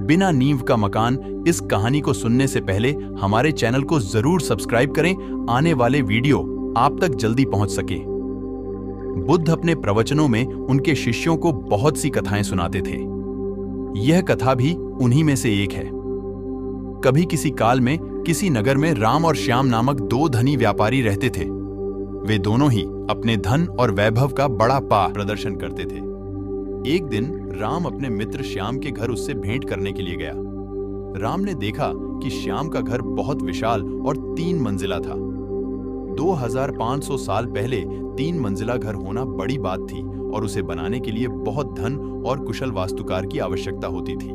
बिना नींव का मकान इस कहानी को सुनने से पहले हमारे चैनल को जरूर सब्सक्राइब करें, आने वाले वीडियो आप तक जल्दी पहुंच सके। बुद्ध अपने प्रवचनों में उनके शिष्यों को बहुत सी कथाएं सुनाते थे। यह कथा भी उन्हीं में से एक है। कभी किसी काल में किसी नगर में राम और श्याम नामक दो धनी व्यापारी रहते थे। वे दोनों ही अपने धन और वैभव का बड़ा प्रदर्शन करते थे। एक दिन राम अपने मित्र श्याम के घर उससे भेंट करने के लिए गया। राम ने देखा कि श्याम का घर बहुत विशाल और 3 मंजिला था। 2500 साल पहले 3 मंजिला घर होना बड़ी बात थी और उसे बनाने के लिए बहुत धन और कुशल वास्तुकार की आवश्यकता होती थी।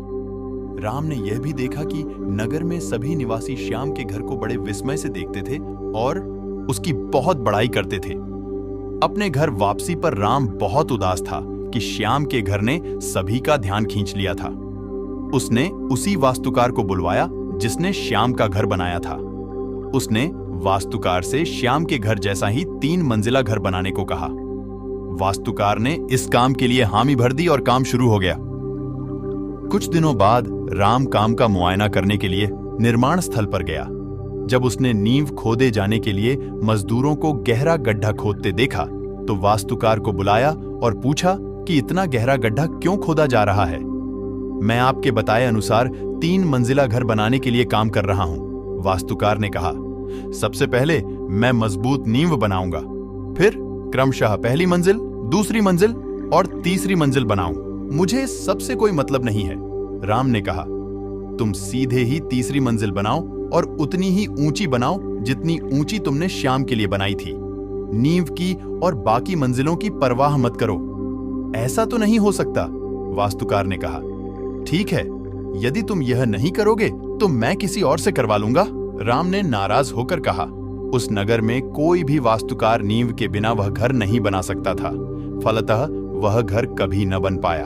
राम ने यह भी देखा कि नगर में सभी निवासी श्याम के घर को बड़े विस्मय से देखते थे और उसकी बहुत बड़ाई करते थे। अपने घर वापसी पर राम बहुत उदास था कि श्याम के घर ने सभी का ध्यान खींच लिया था। उसने उसी वास्तुकार को बुलवाया जिसने श्याम का घर बनाया था। उसने वास्तुकार से श्याम के घर जैसा ही 3 मंजिला घर बनाने को कहा। वास्तुकार ने इस काम के लिए हामी भर दी और काम शुरू हो गया। कुछ दिनों बाद राम काम का मुआयना करने के लिए निर्माण स्थल पर गया। जब उसने नींव खोदे जाने के लिए मजदूरों को गहरा गड्ढा खोदते देखा तो वास्तुकार को बुलाया और पूछा कि इतना गहरा गड्ढा क्यों खोदा जा रहा है। मैं आपके बताए अनुसार 3 मंजिला घर बनाने के लिए काम कर रहा हूं, वास्तुकार ने कहा। सबसे पहले मैं मजबूत नींव बनाऊंगा, फिर क्रमशः पहली मंजिल, दूसरी मंजिल और तीसरी मंजिल बनाऊं। मुझे सबसे कोई मतलब नहीं है, राम ने कहा। तुम सीधे ही तीसरी मंजिल बनाओ और उतनी ही ऊंची बनाओ जितनी ऊंची तुमने श्याम के लिए बनाई थी। नींव की और बाकी मंजिलों की परवाह मत करो। ऐसा तो नहीं हो सकता, वास्तुकार ने कहा। ठीक है, यदि तुम यह नहीं करोगे तो मैं किसी और से करवा लूंगा, राम ने नाराज होकर कहा। उस नगर में कोई भी वास्तुकार नींव के बिना वह घर नहीं बना सकता था। फलतः वह घर कभी न बन पाया।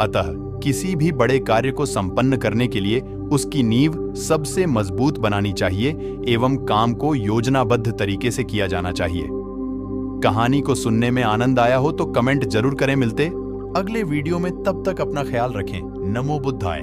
अतः किसी भी बड़े कार्य को संपन्न करने के लिए उसकी नींव सबसे मजबूत बनानी चाहिए एवं काम को योजनाबद्ध तरीके से किया जाना चाहिए। कहानी को सुनने में आनंद आया हो तो कमेंट जरूर करें। मिलते अगले वीडियो में, तब तक अपना ख्याल रखें। नमो बुद्धाय।